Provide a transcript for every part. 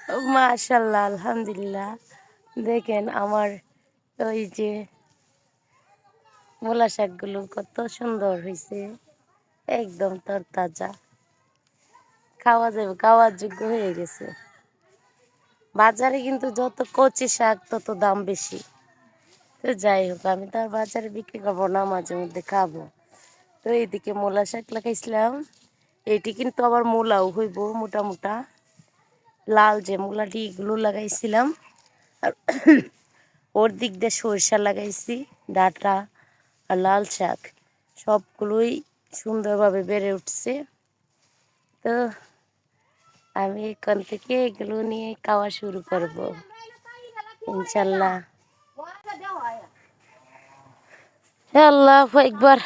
মাশাআল্লাহ, আলহামদুলিল্লাহ। দেখেন আমার ওই যে মূলা শাকগুলো কত সুন্দর হয়েছে, একদম তরতাজা, খাওয়া যাবে, খাওয়ার যোগ্য হয়ে গেছে। বাজারে কিন্তু যত কচি শাক তত দাম বেশি। তো যাই হোক, আমি তো আর বাজারে বিক্রি করবো না, মাঝে মধ্যে খাবো। তো এইদিকে মূলা শাক লাগাইছিলাম, এটি কিন্তু আবার মূলাও হইব মোটা মোটা, লাল যে মূলাটি এগুলো লাগাইছিলাম। আর ওর দিক দিয়ে সরিষা লাগাইছি, ডাঁটা আর লাল শাক সবগুলোই সুন্দরভাবে বেড়ে উঠছে। তো আমি এখান থেকে এগুলো নিয়ে খাওয়া শুরু করব ইনশাল্লাহ। আল্লাহ একবার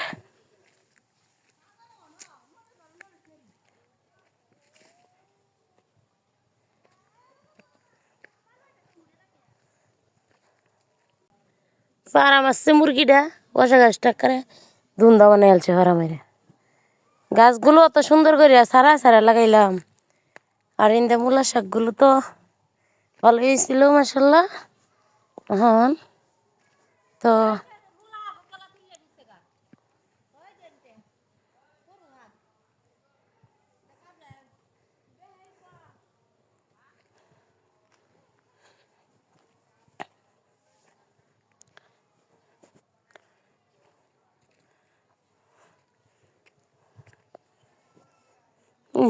ফারাম আসছে মুরগিটা বসা গাছটা করে ধুন্দা বানাই আলছে ফারামের। গাছগুলো অত সুন্দর করে সারা সারা লাগাইলাম। আর ইন্দা মূলা শাকগুলো তো ভালো হয়েছিল মাসাল্লাহ। হ্যাঁ, তো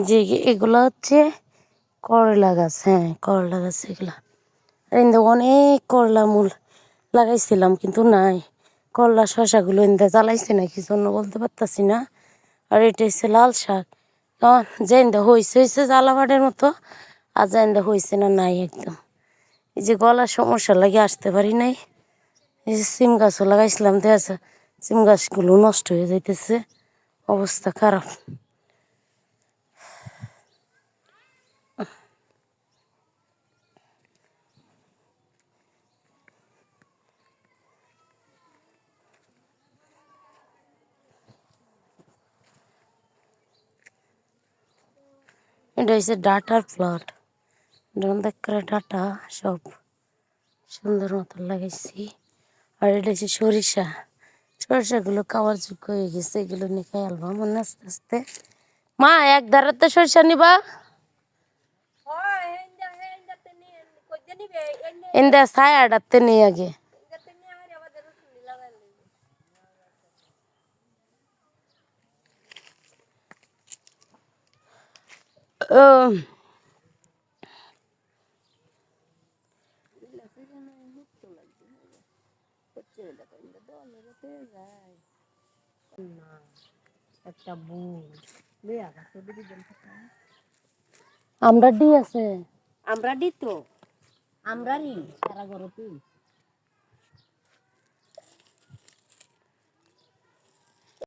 যে এগুলো হচ্ছে করলা গাছ। হ্যাঁ, করলা গাছ এগুলা। ইন্দা অনেক করলা মূল লাগাইছিলাম কিন্তু নাই। করলা শশাগুলো ইন্দা জ্বালাইছে না কি জন্য বলতে পারতাছি না। আর এটা হচ্ছে লাল শাক, যে ইন্দা হয়েছে হয়েছে জ্বালাবাড়ের মতো, আর যা ইন্দা হয়েছে না নাই একদম। এই যে গলার সমস্যা লাগে আসতে পারি নাই। এই যে সিম গাছও লাগাইছিলাম, দেখা যাচ্ছে সিম গাছগুলো নষ্ট হয়ে যাইতেছে, অবস্থা খারাপ। এটা হচ্ছে ডাটার প্লট, দেখ করে ডাটা সব সুন্দর মতো লাগাইছি। আর এটা হচ্ছে সরিষা, সরিষাগুলো খাওয়ার যোগ্য হয়ে গেছে, এগুলো নিয়ে খাই আলবা মনে আস্তে আস্তে। মা এক ধারাতে সরিষা নিবা, ইন্দা ছায়া ডাকতে নেই আগে। আমরা ডি আছে, আমরা ডি তো আমরা সারা ঘর